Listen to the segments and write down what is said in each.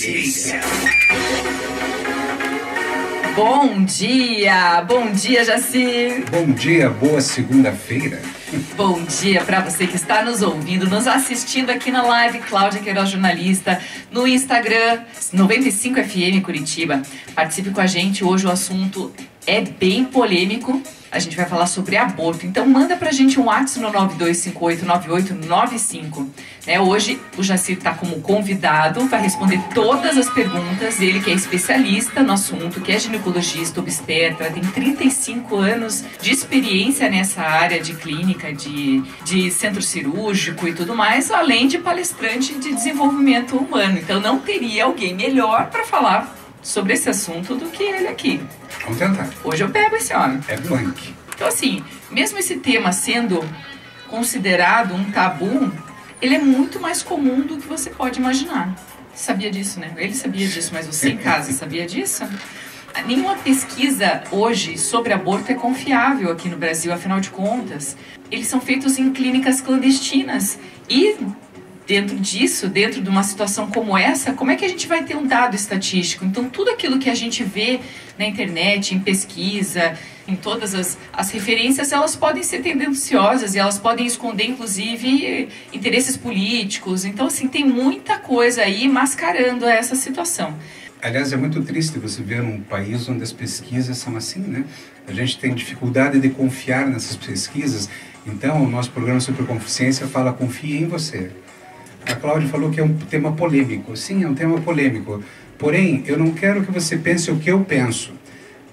Delícia. Bom dia, Jaci. Bom dia, boa segunda-feira. Bom dia para você que está nos ouvindo, nos assistindo aqui na live Cláudia Queiroz Jornalista, no Instagram 95FM Curitiba. Participe com a gente, hoje o assunto é bem polêmico. A gente vai falar sobre aborto, então manda pra gente um WhatsApp no 92589895. Hoje o Jaci está como convidado, vai responder todas as perguntas. Ele que é especialista no assunto, que é ginecologista, obstetra, tem 35 anos de experiência nessa área de clínica, de centro cirúrgico e tudo mais, além de palestrante de desenvolvimento humano. Então não teria alguém melhor para falar sobre esse assunto do que ele aqui. Vamos tentar. Hoje eu pego esse homem. É punk. Então assim, mesmo esse tema sendo considerado um tabu, ele é muito mais comum do que você pode imaginar. Sabia disso, né? Ele sabia disso, mas você em casa sabia disso? Nenhuma pesquisa hoje sobre aborto é confiável aqui no Brasil, afinal de contas. Eles são feitos em clínicas clandestinas e dentro disso, dentro de uma situação como essa, como é que a gente vai ter um dado estatístico? Então, tudo aquilo que a gente vê na internet, em pesquisa, em todas as referências, elas podem ser tendenciosas e elas podem esconder, inclusive, interesses políticos. Então, assim, tem muita coisa aí mascarando essa situação. Aliás, é muito triste você ver um país onde as pesquisas são assim, né? A gente tem dificuldade de confiar nessas pesquisas. Então, o nosso programa Superconsciência fala, confie em você. A Cláudia falou que é um tema polêmico. Sim, é um tema polêmico. Porém, eu não quero que você pense o que eu penso.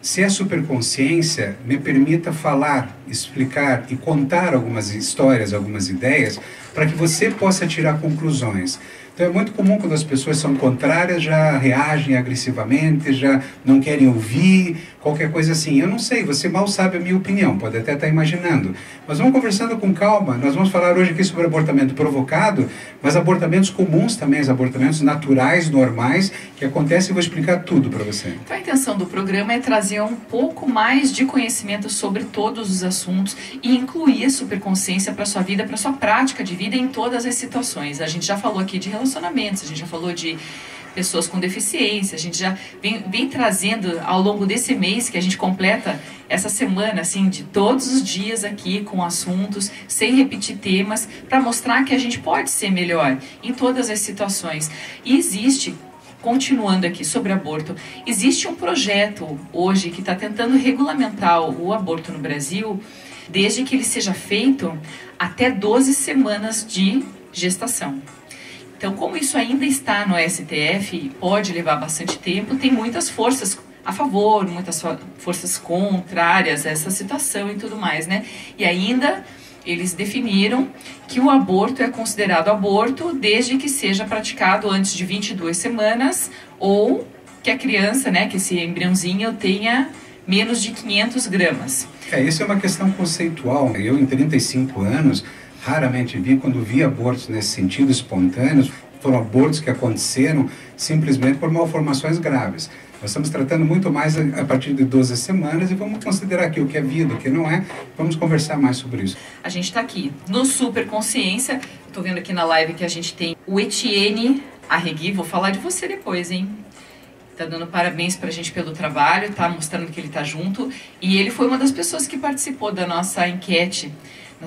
Se é superconsciência, me permita falar, explicar e contar algumas histórias, algumas ideias, para que você possa tirar conclusões. Então é muito comum quando as pessoas são contrárias, já reagem agressivamente, já não querem ouvir, qualquer coisa assim. Eu não sei, você mal sabe a minha opinião, pode até estar imaginando. Mas vamos conversando com calma, nós vamos falar hoje aqui sobre abortamento provocado, mas abortamentos comuns também, os abortamentos naturais, normais, que acontecem, e vou explicar tudo para você. Então a intenção do programa é trazer um pouco mais de conhecimento sobre todos os assuntos e incluir a superconsciência para sua vida, para sua prática de vida em todas as situações. A gente já falou aqui de relacionamentos, a gente já falou de pessoas com deficiência, a gente já vem trazendo ao longo desse mês que a gente completa essa semana, assim, de todos os dias aqui com assuntos, sem repetir temas, para mostrar que a gente pode ser melhor em todas as situações. E existe, continuando aqui sobre aborto, existe um projeto hoje que está tentando regulamentar o aborto no Brasil, desde que ele seja feito até 12 semanas de gestação. Então, como isso ainda está no STF e pode levar bastante tempo, tem muitas forças a favor, muitas forças contrárias a essa situação e tudo mais, né? E ainda eles definiram que o aborto é considerado aborto desde que seja praticado antes de 22 semanas ou que a criança, né, que esse embriãozinho tenha menos de 500 gramas. Isso é uma questão conceitual. Eu, em 35 anos, raramente vi, quando vi abortos nesse sentido, espontâneos, foram abortos que aconteceram simplesmente por malformações graves. Nós estamos tratando muito mais a partir de 12 semanas e vamos considerar aqui o que é vida, o que não é. Vamos conversar mais sobre isso. A gente está aqui no Superconsciência. Estou vendo aqui na live que a gente tem o Etienne Arregui. Vou falar de você depois, hein? Tá dando parabéns pra gente pelo trabalho, tá mostrando que ele tá junto. E ele foi uma das pessoas que participou da nossa enquete.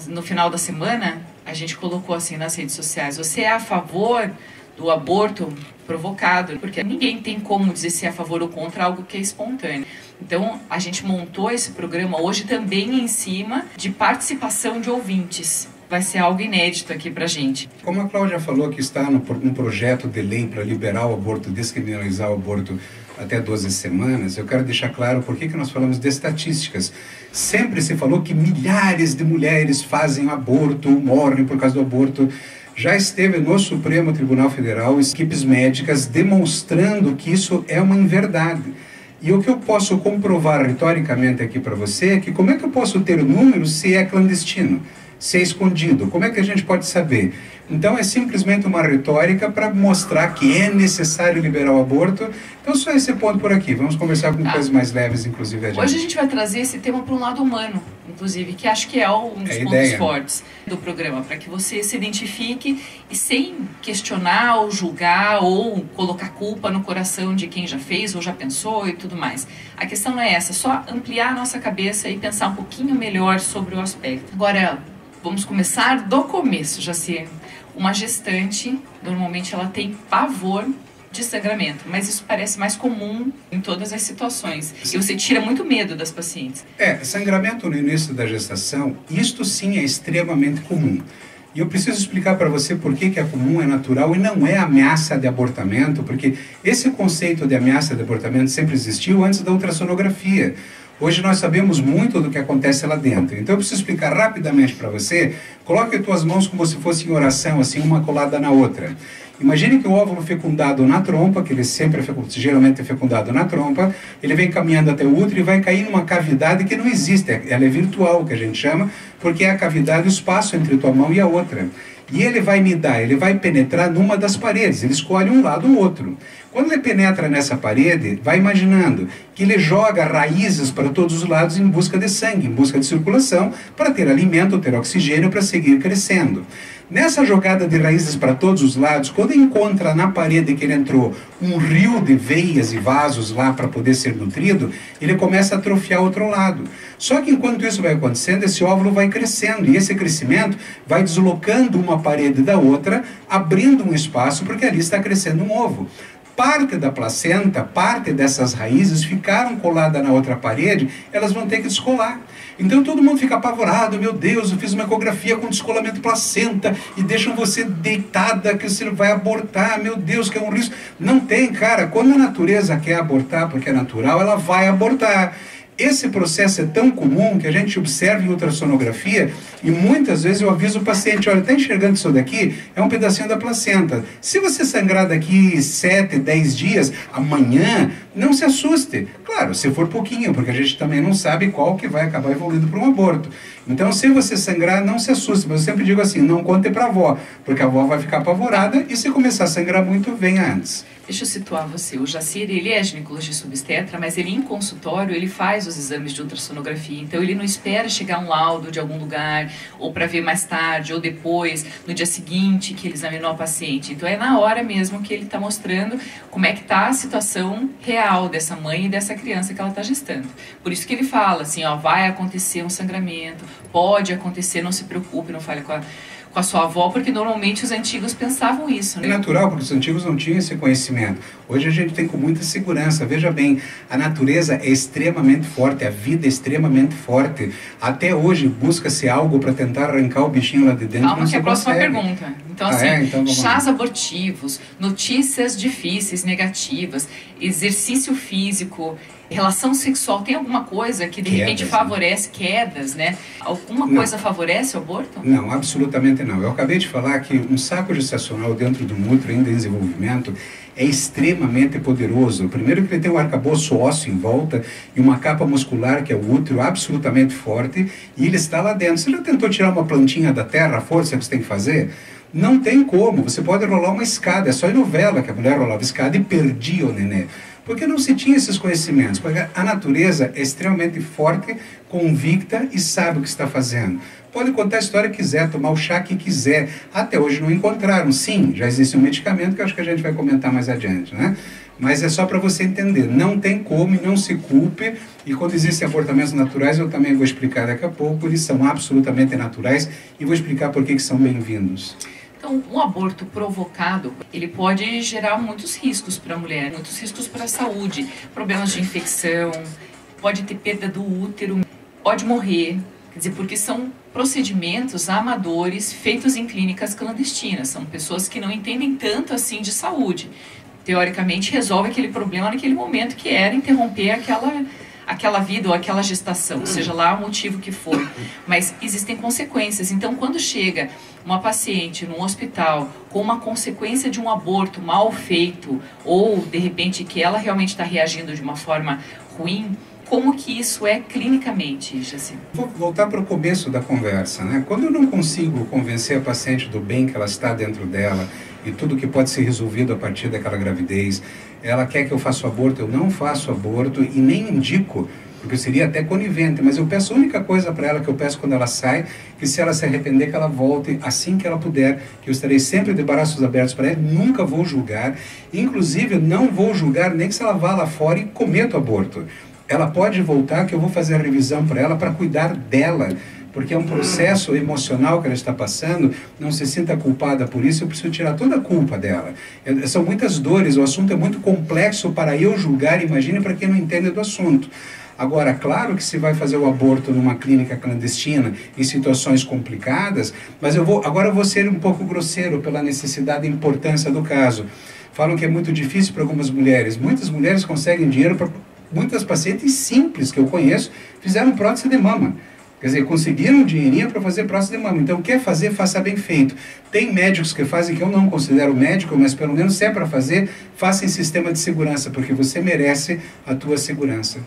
No final da semana, a gente colocou assim nas redes sociais: você é a favor do aborto provocado? Porque ninguém tem como dizer se é a favor ou contra algo que é espontâneo. Então, a gente montou esse programa hoje também em cima de participação de ouvintes. Vai ser algo inédito aqui pra gente. Como a Cláudia falou que está num projeto de lei para liberar o aborto, descriminalizar o aborto até 12 semanas, eu quero deixar claro por que nós falamos de estatísticas. Sempre se falou que milhares de mulheres fazem aborto, morrem por causa do aborto. Já esteve no Supremo Tribunal Federal equipes médicas demonstrando que isso é uma inverdade. E o que eu posso comprovar retoricamente aqui para você é que como é que eu posso ter números se é clandestino? ser escondido? Como é que a gente pode saber? Então é simplesmente uma retórica para mostrar que é necessário liberar o aborto. Então só esse ponto por aqui. Vamos conversar com coisas mais leves, inclusive. Hoje a gente vai trazer esse tema para um lado humano, inclusive, que acho que é um dos pontos fortes do programa, para que você se identifique e sem questionar ou julgar ou colocar culpa no coração de quem já fez ou já pensou e tudo mais. A questão não é essa, só ampliar a nossa cabeça e pensar um pouquinho melhor sobre o aspecto. Agora, vamos começar do começo, Jacir. Uma gestante, normalmente ela tem pavor de sangramento, mas isso parece mais comum em todas as situações. E você tira muito medo das pacientes. Sangramento no início da gestação, isto sim é extremamente comum. E eu preciso explicar para você por que é comum, é natural e não é ameaça de abortamento, porque esse conceito de ameaça de abortamento sempre existiu antes da ultrassonografia. Hoje nós sabemos muito do que acontece lá dentro. Então eu preciso explicar rapidamente para você. Coloque as tuas mãos como se fosse em oração, assim, uma colada na outra. Imagine que o óvulo fecundado na trompa, que ele sempre geralmente é fecundado na trompa, ele vem caminhando até o útero e vai cair numa cavidade que não existe. Ela é virtual, que a gente chama, porque é a cavidade, o espaço entre a tua mão e a outra. E ele vai penetrar numa das paredes, ele escolhe um lado ou outro. Quando ele penetra nessa parede, vai imaginando que ele joga raízes para todos os lados em busca de sangue, em busca de circulação, para ter alimento, ter oxigênio, para seguir crescendo. Nessa jogada de raízes para todos os lados, quando encontra na parede que ele entrou um rio de veias e vasos lá para poder ser nutrido, ele começa a atrofiar outro lado. Só que enquanto isso vai acontecendo, esse óvulo vai crescendo e esse crescimento vai deslocando uma parede da outra, abrindo um espaço porque ali está crescendo um ovo. Parte da placenta, parte dessas raízes ficaram coladas na outra parede, elas vão ter que descolar. Então todo mundo fica apavorado, meu Deus, eu fiz uma ecografia com descolamento de placenta e deixam você deitada que você vai abortar, meu Deus, que é um risco. Não tem, cara, quando a natureza quer abortar porque é natural, ela vai abortar. Esse processo é tão comum que a gente observa em ultrassonografia e muitas vezes eu aviso o paciente, olha, está enxergando isso daqui? É um pedacinho da placenta. Se você sangrar daqui 7, 10 dias, amanhã, não se assuste. Claro, se for pouquinho, porque a gente também não sabe qual que vai acabar evoluindo para um aborto. Então, se você sangrar, não se assuste. Mas eu sempre digo assim, não conte para a avó, porque a avó vai ficar apavorada e se começar a sangrar muito, venha antes. Deixa eu situar você. O Jacir, ele é ginecologista obstetra, mas ele em consultório, ele faz os exames de ultrassonografia. Então, ele não espera chegar um laudo de algum lugar, ou para ver mais tarde, ou depois, no dia seguinte que ele examinou a paciente. Então, é na hora mesmo que ele está mostrando como é que está a situação real dessa mãe e dessa criança que ela está gestando. Por isso que ele fala assim, ó, vai acontecer um sangramento, pode acontecer, não se preocupe, não fale com a sua avó, porque normalmente os antigos pensavam isso, né? É natural, porque os antigos não tinham esse conhecimento. Hoje a gente tem com muita segurança. Veja bem, a natureza é extremamente forte, a vida é extremamente forte. Até hoje busca-se algo para tentar arrancar o bichinho lá de dentro. Calma, que é a próxima pergunta. Então, assim, então, chás abortivos, notícias difíceis, negativas, exercício físico, relação sexual, tem alguma coisa que de repente favorece quedas, né? Alguma coisa favorece o aborto? Não, absolutamente não. Eu acabei de falar que um saco gestacional dentro do útero ainda em desenvolvimento é extremamente poderoso. Primeiro que ele tem um arcabouço ósseo em volta e uma capa muscular que é o útero absolutamente forte e ele está lá dentro. Você já tentou tirar uma plantinha da terra, a força que você tem que fazer? Não tem como. Você pode rolar uma escada. É só em novela que a mulher rolava escada e perdia o nenê. Porque não se tinha esses conhecimentos, porque a natureza é extremamente forte, convicta e sabe o que está fazendo. Pode contar a história que quiser, tomar o chá que quiser. Até hoje não encontraram. Sim, já existe um medicamento que eu acho que a gente vai comentar mais adiante, né? Mas é só para você entender, não tem como e não se culpe. E quando existem abortamentos naturais, eu também vou explicar daqui a pouco, eles são absolutamente naturais e vou explicar por que são bem-vindos. Então, um aborto provocado, ele pode gerar muitos riscos para a mulher, muitos riscos para a saúde, problemas de infecção, pode ter perda do útero, pode morrer, quer dizer, porque são procedimentos amadores feitos em clínicas clandestinas, são pessoas que não entendem tanto assim de saúde. Teoricamente, resolve aquele problema naquele momento que era interromper aquela vida ou aquela gestação, seja lá o motivo que for, mas existem consequências. Então, quando chega uma paciente num hospital com uma consequência de um aborto mal feito ou, de repente, que ela realmente está reagindo de uma forma ruim, Como que isso é clinicamente, Jaci? Vou voltar para o começo da conversa, né? Quando eu não consigo convencer a paciente do bem que ela está dentro dela e tudo que pode ser resolvido a partir daquela gravidez, ela quer que eu faça o aborto, eu não faço aborto e nem indico, porque eu seria até conivente, mas eu peço a única coisa para ela que eu peço quando ela sai, que se ela se arrepender, que ela volte assim que ela puder, que eu estarei sempre de braços abertos para ela, nunca vou julgar, inclusive não vou julgar nem se ela vá lá fora e cometa o aborto. Ela pode voltar, que eu vou fazer a revisão para ela, para cuidar dela, porque é um processo emocional que ela está passando, não se sinta culpada por isso, eu preciso tirar toda a culpa dela. São muitas dores, o assunto é muito complexo para eu julgar, imagine para quem não entende do assunto. Agora, claro que se vai fazer o aborto numa clínica clandestina, em situações complicadas, mas agora eu vou ser um pouco grosseiro pela necessidade e importância do caso. Falam que é muito difícil para algumas mulheres. Muitas mulheres conseguem dinheiro para... Muitas pacientes simples que eu conheço fizeram prótese de mama. Quer dizer, conseguiram um dinheirinho para fazer prótese de mama. Então, quer fazer, faça bem feito. Tem médicos que fazem, que eu não considero médico, mas pelo menos se é para fazer, faça em sistema de segurança, porque você merece a tua segurança.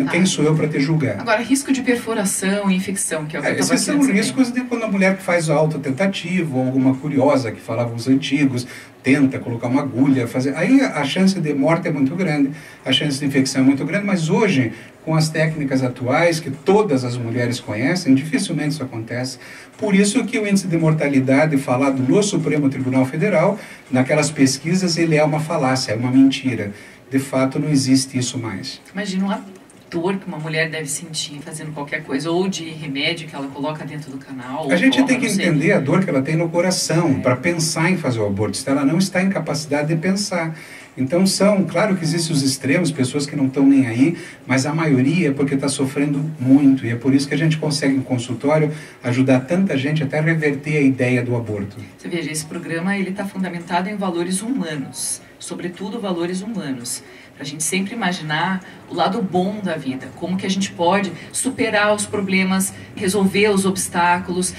Quem sou eu para te julgar? Agora, risco de perfuração e infecção, que é o que eu estava esses são riscos de quando a mulher faz a autotentativa, ou alguma curiosa, que falavam os antigos, tenta colocar uma agulha, fazer... Aí a chance de morte é muito grande, a chance de infecção é muito grande, mas hoje, com as técnicas atuais, que todas as mulheres conhecem, dificilmente isso acontece. Por isso que o índice de mortalidade falado no Supremo Tribunal Federal, naquelas pesquisas, ele é uma falácia, é uma mentira. De fato, não existe isso mais. Imagina uma dor que uma mulher deve sentir fazendo qualquer coisa, ou de remédio que ela coloca dentro do canal. A gente tem que entender a dor que ela tem no coração para pensar em fazer o aborto, se ela não está em capacidade de pensar. Então claro que existem os extremos, pessoas que não estão nem aí, mas a maioria é porque está sofrendo muito, e é por isso que a gente consegue em consultório ajudar tanta gente até reverter a ideia do aborto. Você veja, esse programa ele está fundamentado em valores humanos, sobretudo valores humanos, para a gente sempre imaginar o lado bom da vida, como que a gente pode superar os problemas, resolver os obstáculos,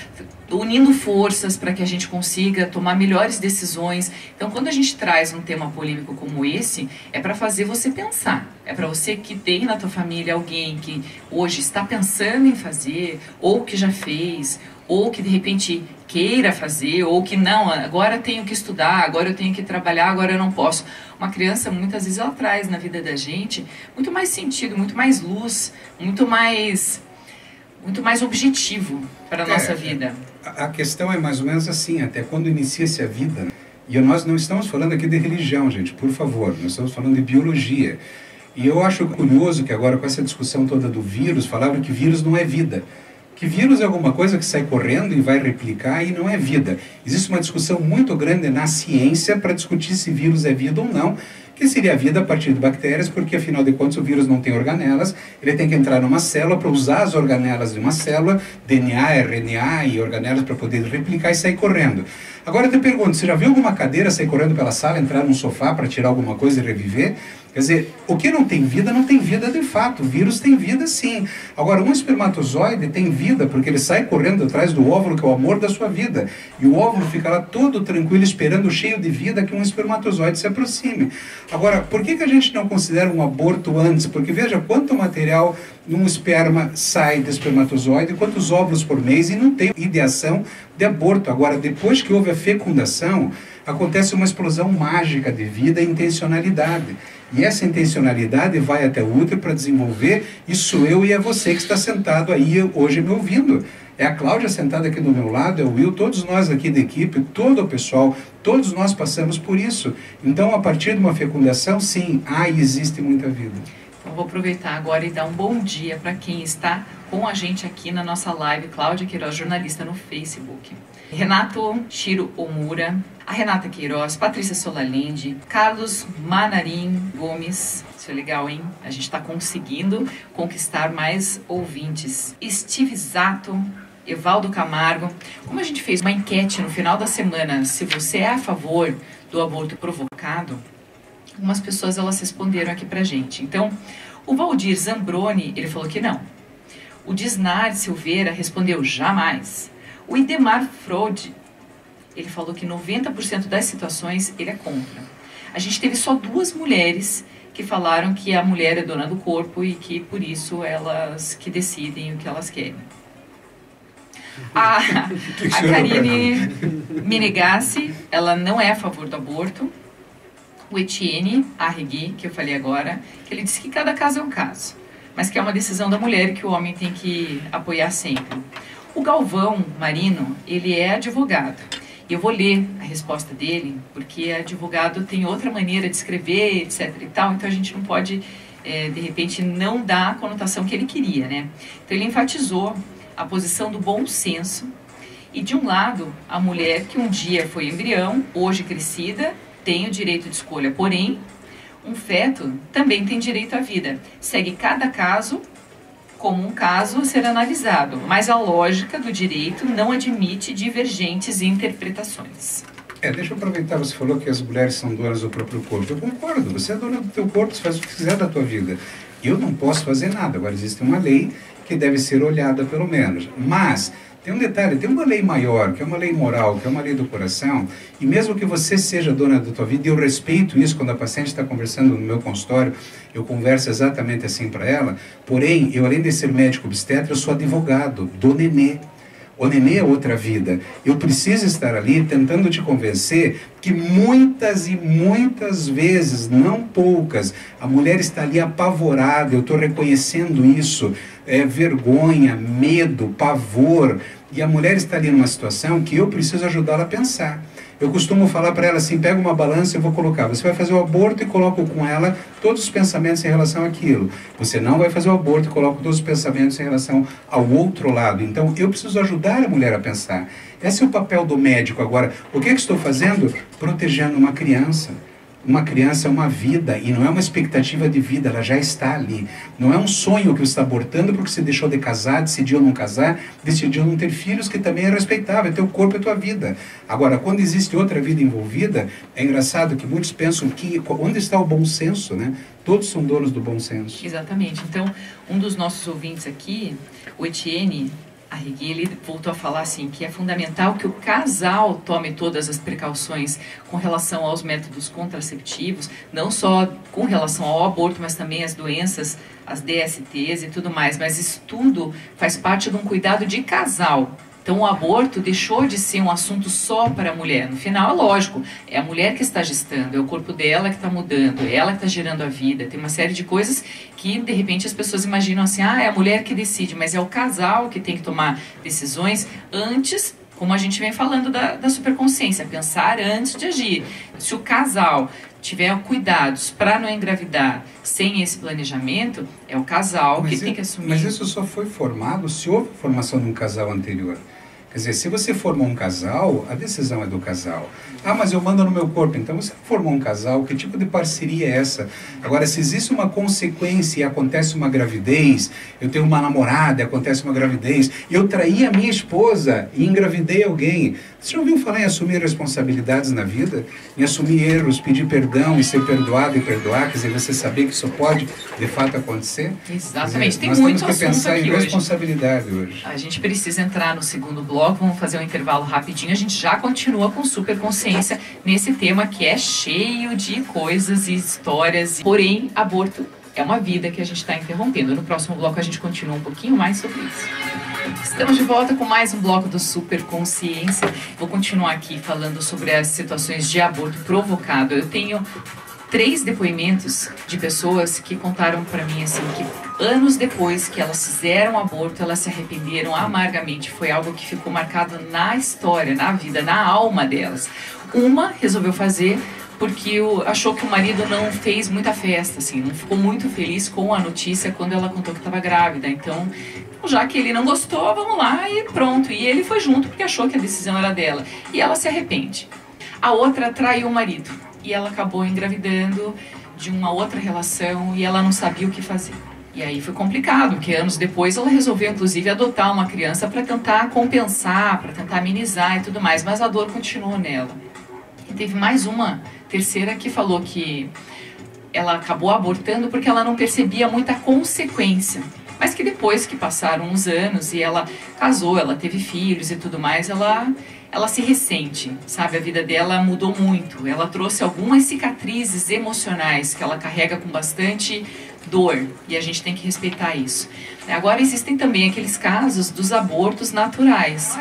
unindo forças para que a gente consiga tomar melhores decisões. Então, quando a gente traz um tema polêmico como esse, é para fazer você pensar. É para você que tem na tua família alguém que hoje está pensando em fazer, ou que já fez, ou que de repente queira fazer, ou que não, agora tenho que estudar, agora eu tenho que trabalhar, agora eu não posso. Uma criança, muitas vezes, ela traz na vida da gente muito mais sentido, muito mais luz, muito mais objetivo para a nossa vida. A questão é mais ou menos assim, até quando inicia-se a vida, e nós não estamos falando aqui de religião, gente, por favor, nós estamos falando de biologia. E eu acho curioso que agora, com essa discussão toda do vírus, falaram que vírus não é vida. Que vírus é alguma coisa que sai correndo e vai replicar e não é vida. Existe uma discussão muito grande na ciência para discutir se vírus é vida ou não, que seria a vida a partir de bactérias, porque afinal de contas o vírus não tem organelas, ele tem que entrar numa célula para usar as organelas de uma célula, DNA, RNA e organelas para poder replicar e sair correndo. Agora eu te pergunto, você já viu alguma cadeira sair correndo pela sala, entrar num sofá para tirar alguma coisa e reviver? Quer dizer, o que não tem vida de fato. O vírus tem vida sim. Agora, um espermatozoide tem vida porque ele sai correndo atrás do óvulo, que é o amor da sua vida. E o óvulo fica lá todo tranquilo, esperando, cheio de vida, que um espermatozoide se aproxime. Agora, por que a gente não considera um aborto antes? Porque veja quanto material num esperma sai do espermatozoide, quantos óvulos por mês, e não tem ideação de aborto. Agora, depois que houve a fecundação, acontece uma explosão mágica de vida e intencionalidade. E essa intencionalidade vai até o útero para desenvolver, e sou eu e é você que está sentado aí hoje me ouvindo. É a Cláudia sentada aqui do meu lado, é o Will, todos nós aqui da equipe, todo o pessoal, todos nós passamos por isso. Então, a partir de uma fecundação, sim, existe muita vida. Então, vou aproveitar agora e dar um bom dia para quem está com a gente aqui na nossa live, Cláudia Queiroz, jornalista no Facebook. Renato Shiro Omura, a Renata Queiroz, Patrícia Solalinde, Carlos Manarim Gomes, isso é legal, hein? A gente está conseguindo conquistar mais ouvintes. Steve Zato, Evaldo Camargo. Como a gente fez uma enquete no final da semana, se você é a favor do aborto provocado, algumas pessoas elas responderam aqui pra gente. Então, o Valdir Zambroni, ele falou que não. O Disnar Silveira respondeu jamais. O Idemar Frode, ele falou que 90% das situações ele é contra. A gente teve só 2 mulheres que falaram que a mulher é dona do corpo e que por isso elas que decidem o que elas querem. A Karine Menegassi, ela não é a favor do aborto. O Etienne Arregui, que eu falei agora, que ele disse que cada caso é um caso, mas que é uma decisão da mulher que o homem tem que apoiar sempre. O Galvão Marino, ele é advogado. E eu vou ler a resposta dele, porque advogado tem outra maneira de escrever, etc e tal, então a gente não pode, de repente, não dar a conotação que ele queria, né? Então ele enfatizou a posição do bom senso e, de um lado, a mulher que um dia foi embrião, hoje crescida, tem o direito de escolha, porém, um feto também tem direito à vida. Segue cada caso como um caso a ser analisado, mas a lógica do direito não admite divergentes interpretações. Deixa eu aproveitar, você falou que as mulheres são donas do próprio corpo. Eu concordo, você é dona do teu corpo, você faz o que quiser da tua vida. Eu não posso fazer nada, agora existe uma lei que deve ser olhada pelo menos. Mas tem um detalhe, tem uma lei maior, que é uma lei moral, que é uma lei do coração, e mesmo que você seja dona da tua vida, e eu respeito isso quando a paciente está conversando no meu consultório, eu converso exatamente assim para ela, porém, eu além de ser médico obstetra, eu sou advogado do nenê. O nenê é outra vida. Eu preciso estar ali tentando te convencer que muitas e muitas vezes, não poucas, a mulher está ali apavorada, eu estou reconhecendo isso, vergonha, medo, pavor, e a mulher está ali numa situação que eu preciso ajudá-la a pensar. Eu costumo falar para ela assim, pega uma balança e eu vou colocar, você vai fazer o aborto e coloco com ela todos os pensamentos em relação àquilo. Você não vai fazer o aborto e coloco todos os pensamentos em relação ao outro lado. Então, eu preciso ajudar a mulher a pensar. Esse é o papel do médico. Agora, o que estou fazendo? Protegendo uma criança. Uma criança é uma vida e não é uma expectativa de vida, ela já está ali. Não é um sonho que você está abortando porque você deixou de casar, decidiu não casar, decidiu não ter filhos, que também é respeitável, é teu corpo, é tua vida. Agora, quando existe outra vida envolvida, é engraçado que muitos pensam que, onde está o bom senso, né? Todos são donos do bom senso. Exatamente. Então, um dos nossos ouvintes aqui, o Etienne Arregui, ele voltou a falar assim, que é fundamental que o casal tome todas as precauções com relação aos métodos contraceptivos, não só com relação ao aborto, mas também as doenças, as DSTs e tudo mais, mas isso tudo faz parte de um cuidado de casal. Então o aborto deixou de ser um assunto só para a mulher. No final, é lógico, é a mulher que está gestando, é o corpo dela que está mudando, é ela que está gerando a vida. Tem uma série de coisas que, de repente, as pessoas imaginam assim, é a mulher que decide, mas é o casal que tem que tomar decisões antes, como a gente vem falando da superconsciência, pensar antes de agir. Se o casal tiver cuidados para não engravidar sem esse planejamento, é o casal que tem que assumir. Mas isso só foi formado se houve formação de um casal anterior. Quer dizer, se você formou um casal, a decisão é do casal. Mas eu mando no meu corpo. Então você formou um casal, que tipo de parceria é essa? Agora, se existe uma consequência e acontece uma gravidez, eu tenho uma namorada e acontece uma gravidez, eu traí a minha esposa e engravidei alguém. Você já ouviu falar em assumir responsabilidades na vida? Em assumir erros, pedir perdão e ser perdoado e perdoar? Quer dizer, você saber que isso pode, de fato, acontecer? Exatamente. Dizer, tem muito assunto aqui hoje. Nós temos que pensar em responsabilidade hoje. A gente precisa entrar no segundo bloco, vamos fazer um intervalo rapidinho. A gente já continua com superconsciência nesse tema que é cheio de coisas e histórias. Porém, aborto é uma vida que a gente está interrompendo. No próximo bloco a gente continua um pouquinho mais sobre isso. Estamos de volta com mais um bloco do Superconsciência. Vou continuar aqui falando sobre as situações de aborto provocado. Eu tenho 3 depoimentos de pessoas que contaram para mim assim que anos depois que elas fizeram aborto, elas se arrependeram amargamente. Foi algo que ficou marcado na história, na vida, na alma delas. Uma resolveu fazer porque achou que o marido não fez muita festa, assim, não ficou muito feliz com a notícia quando ela contou que estava grávida. Então, já que ele não gostou, vamos lá e pronto. E ele foi junto porque achou que a decisão era dela. E ela se arrepende. A outra traiu o marido e ela acabou engravidando de uma outra relação e ela não sabia o que fazer. E aí foi complicado, porque anos depois ela resolveu, inclusive, adotar uma criança para tentar compensar, para tentar amenizar e tudo mais, mas a dor continuou nela. E teve mais uma terceira que falou que ela acabou abortando porque ela não percebia muita consequência. Mas que depois que passaram uns anos e ela casou, ela teve filhos e tudo mais, ela ela se ressente, sabe? A vida dela mudou muito. Ela trouxe algumas cicatrizes emocionais que ela carrega com bastante dor, e a gente tem que respeitar isso. Agora, existem também aqueles casos dos abortos naturais.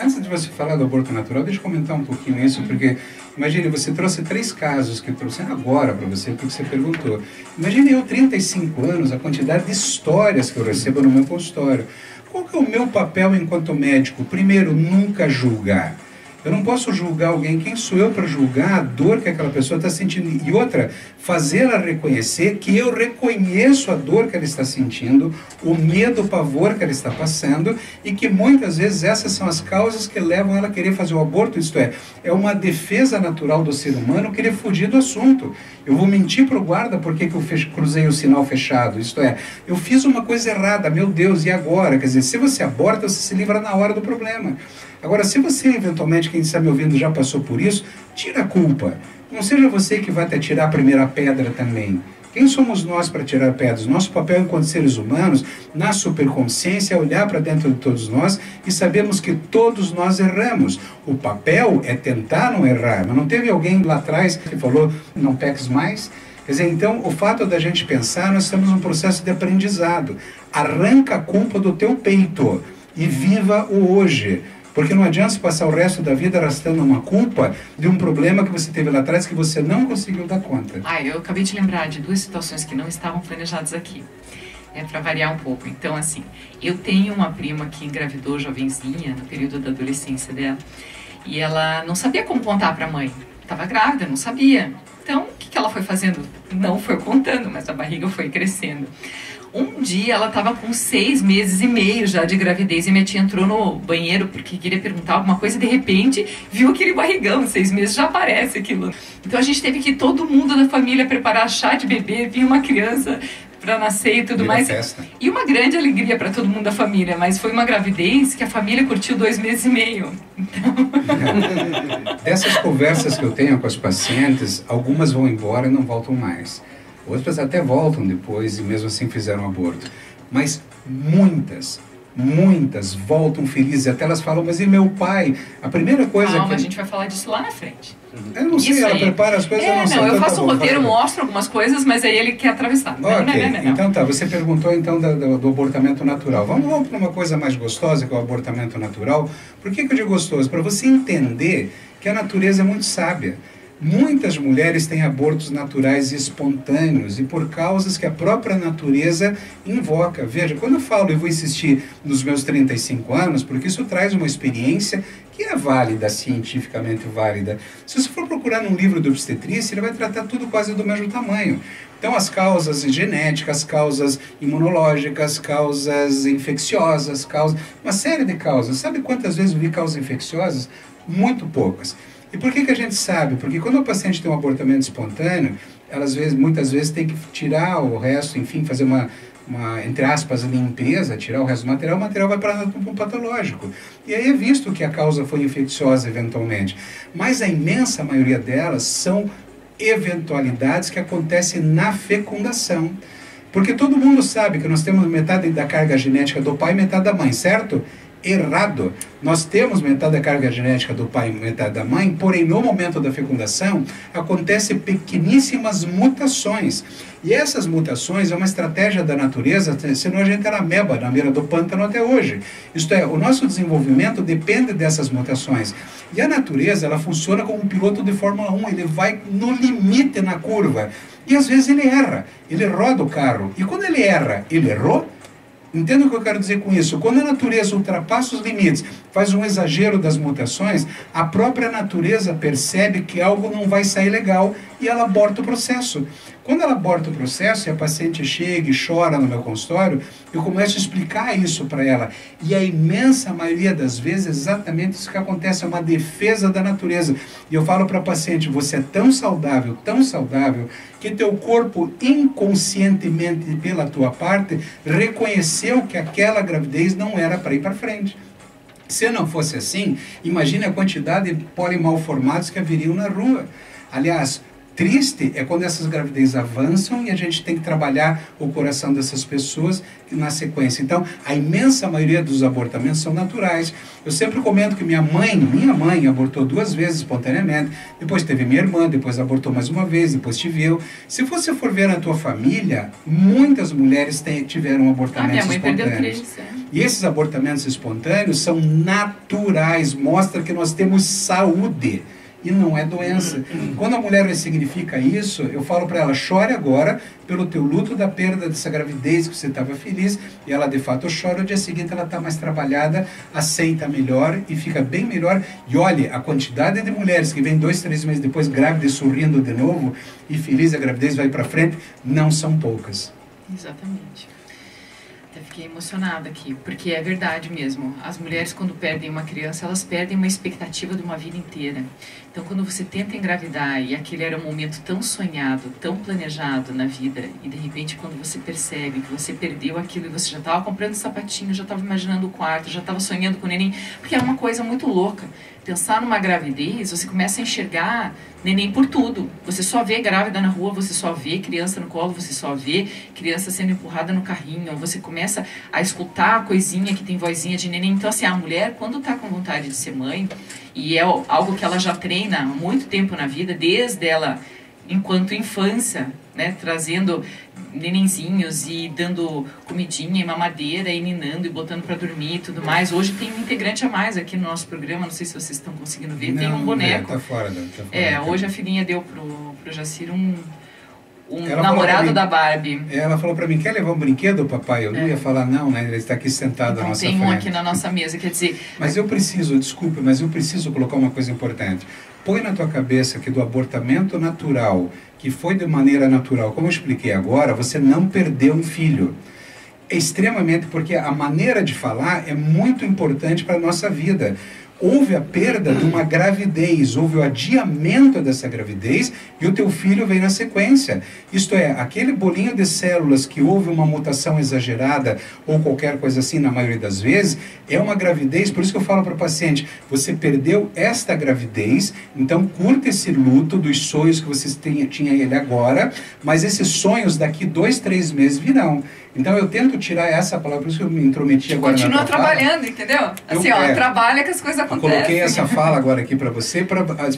Antes de você falar do aborto natural, deixa eu comentar um pouquinho isso, porque imagine, você trouxe 3 casos que eu trouxe agora para você, porque você perguntou. Imagine eu, 35 anos, a quantidade de histórias que eu recebo no meu consultório. Qual que é o meu papel enquanto médico? Primeiro, nunca julgar. Eu não posso julgar alguém. Quem sou eu para julgar a dor que aquela pessoa está sentindo? E outra, fazê-la reconhecer que eu reconheço a dor que ela está sentindo, o medo, o pavor que ela está passando, e que muitas vezes essas são as causas que levam ela a querer fazer o aborto. Isto é uma defesa natural do ser humano querer fugir do assunto. Eu vou mentir para o guarda porque que eu cruzei o sinal fechado. Isto é, eu fiz uma coisa errada, meu Deus, e agora? Quer dizer, se você aborta, você se livra na hora do problema. Agora, se você, eventualmente, quem está me ouvindo já passou por isso, tira a culpa. Não seja você que vai até tirar a primeira pedra também. Quem somos nós para tirar pedras? Nosso papel enquanto seres humanos, na superconsciência, é olhar para dentro de todos nós e sabermos que todos nós erramos. O papel é tentar não errar. Mas não teve alguém lá atrás que falou, não peques mais? Quer dizer, então, o fato da gente pensar, nós estamos num processo de aprendizado. Arranca a culpa do teu peito e viva o hoje. Porque não adianta você passar o resto da vida arrastando uma culpa de um problema que você teve lá atrás que você não conseguiu dar conta. Eu acabei de lembrar de 2 situações que não estavam planejadas aqui. Para variar um pouco. Então, assim, eu tenho uma prima que engravidou jovenzinha, no período da adolescência dela, e ela não sabia como contar para a mãe. Estava grávida, não sabia. Então, o que ela foi fazendo? Não foi contando, mas a barriga foi crescendo. Um dia ela estava com 6 meses e meio já de gravidez e minha tia entrou no banheiro porque queria perguntar alguma coisa e de repente viu aquele barrigão, 6 meses já aparece aquilo. Então a gente teve que todo mundo da família preparar chá de bebê, vinha uma criança para nascer e tudo mais. Festa. E uma grande alegria para todo mundo da família, mas foi uma gravidez que a família curtiu 2 meses e meio. Então... Dessas conversas que eu tenho com as pacientes, algumas vão embora e não voltam mais. Outras até voltam depois e mesmo assim fizeram aborto. Mas muitas voltam felizes. Até elas falam, mas e meu pai? A primeira coisa a gente vai falar disso lá na frente. Eu não sei, ela prepara as coisas, eu não sei. Eu então, faço um roteiro, mostro algumas coisas, mas aí ele quer atravessar. Não. Então tá, você perguntou então do abortamento natural. Vamos para uma coisa mais gostosa, que é o abortamento natural. Por que eu digo gostoso? Para você entender que a natureza é muito sábia. Muitas mulheres têm abortos naturais e espontâneos e por causas que a própria natureza invoca. Veja, quando eu falo, eu vou insistir nos meus 35 anos, porque isso traz uma experiência que é válida, cientificamente válida. Se você for procurar num livro de obstetrícia, ele vai tratar tudo quase do mesmo tamanho. Então, as causas genéticas, causas imunológicas, causas infecciosas, uma série de causas. Sabe quantas vezes eu vi causas infecciosas? Muito poucas. E por que a gente sabe? Porque quando o paciente tem um abortamento espontâneo, muitas vezes tem que tirar o resto, enfim, fazer uma entre aspas, limpeza, tirar o resto do material, o material vai para um patológico. E aí é visto que a causa foi infecciosa eventualmente. Mas a imensa maioria delas são eventualidades que acontecem na fecundação. Porque todo mundo sabe que nós temos metade da carga genética do pai e metade da mãe, certo? Errado. Nós temos metade da carga genética do pai e metade da mãe, porém no momento da fecundação acontecem pequeníssimas mutações. E essas mutações é uma estratégia da natureza, senão a gente era ameba na beira do pântano até hoje. Isto é, o nosso desenvolvimento depende dessas mutações. E a natureza, ela funciona como um piloto de Fórmula 1, ele vai no limite na curva. E às vezes ele erra, ele roda o carro. E quando ele erra, ele errou? Entenda o que eu quero dizer com isso? Quando a natureza ultrapassa os limites, faz um exagero das mutações, a própria natureza percebe que algo não vai sair legal e ela aborta o processo. Quando ela aborta o processo e a paciente chega e chora no meu consultório, eu começo a explicar isso para ela. E a imensa maioria das vezes é exatamente isso que acontece, é uma defesa da natureza. E eu falo para a paciente, você é tão saudável, que teu corpo inconscientemente pela tua parte reconheceu que aquela gravidez não era para ir para frente. Se não fosse assim, imagine a quantidade de polimalformados que haveriam na rua. Aliás, Triste é quando essas gravidezes avançam e a gente tem que trabalhar o coração dessas pessoas na sequência. Então, a imensa maioria dos abortamentos são naturais. Eu sempre comento que minha mãe abortou 2 vezes espontaneamente, depois teve minha irmã, depois abortou mais uma vez, depois tive eu. Se você for ver na tua família, muitas mulheres tiveram abortamentos minha mãe espontâneos. perdeu 3, E esses abortamentos espontâneos são naturais, mostra que nós temos saúde. E não é doença. Quando a mulher ressignifica isso, eu falo para ela, chore agora pelo teu luto da perda dessa gravidez que você estava feliz, e ela de fato chora, o dia seguinte ela está mais trabalhada, aceita melhor e fica bem melhor. E olhe, a quantidade de mulheres que vêm 2, 3 meses depois grávidas sorrindo de novo e feliz, a gravidez vai para frente, não são poucas. Exatamente. Até fiquei emocionada aqui, porque é verdade mesmo. As mulheres, quando perdem uma criança, elas perdem uma expectativa de uma vida inteira. Então, quando você tenta engravidar, e aquele era um momento tão sonhado, tão planejado na vida, e de repente, quando você percebe que você perdeu aquilo, e você já estava comprando sapatinho, já estava imaginando o quarto, já estava sonhando com o neném, porque é uma coisa muito louca. Pensar numa gravidez, você começa a enxergar neném por tudo. Você só vê grávida na rua, você só vê criança no colo, você só vê criança sendo empurrada no carrinho, você começa a escutar a coisinha que tem vozinha de neném. Então, assim, a mulher, quando está com vontade de ser mãe, e é algo que ela já treina há muito tempo na vida, desde ela, enquanto infância, né, trazendo nenenzinhos e dando comidinha e mamadeira e ninando e botando para dormir e tudo mais. Hoje tem um integrante a mais aqui no nosso programa, não sei se vocês estão conseguindo ver, tem um boneco. Tá fora, tá fora. Hoje a filhinha deu pro Jacir um namorado da Barbie. Ela falou para mim, quer levar um brinquedo, papai? Eu não ia falar não, né? Ele está aqui sentado então, na nossa tem frente. Um aqui na nossa mesa, quer dizer... Mas eu preciso, desculpe, mas eu preciso colocar uma coisa importante. Põe na tua cabeça que do abortamento natural, que foi de maneira natural, como eu expliquei agora, você não perdeu um filho. É extremamente, porque a maneira de falar é muito importante para a nossa vida. Houve a perda de uma gravidez, houve o adiamento dessa gravidez e o teu filho vem na sequência. Isto é, aquele bolinho de células que houve uma mutação exagerada ou qualquer coisa assim, na maioria das vezes, é uma gravidez. Por isso que eu falo para o paciente, você perdeu esta gravidez, então curta esse luto dos sonhos que você tinha ele agora, mas esses sonhos daqui 2, 3 meses virão. Então eu tento tirar essa palavra, por isso que eu me intrometi agora na tua fala. Continua trabalhando, entendeu? Assim, trabalha que as coisas acontecem. Eu coloquei essa fala agora aqui para você,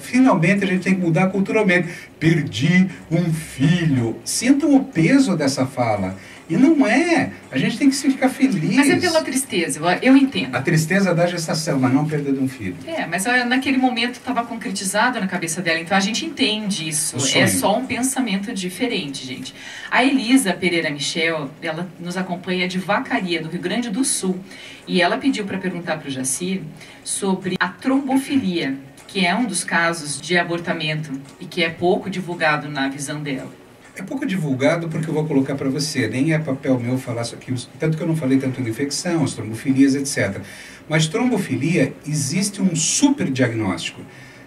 finalmente a gente tem que mudar culturalmente. Perdi um filho. Sintam o peso dessa fala. E não é. A gente tem que ficar feliz. Mas é pela tristeza, eu entendo. A tristeza da gestação, mas não perda de um filho. Mas naquele momento estava concretizado na cabeça dela, então a gente entende isso. É só um pensamento diferente, gente. A Elisa Pereira Michel, ela nos acompanha de Vacaria, do Rio Grande do Sul. E ela pediu para perguntar para o Jacir sobre a trombofilia, que é um dos casos de abortamento e que é pouco divulgado na visão dela. É pouco divulgado porque eu vou colocar para você, nem é papel meu falar isso aqui, tanto que eu não falei tanto de infecção, as trombofilias, etc. Mas trombofilia, existe um super diagnóstico.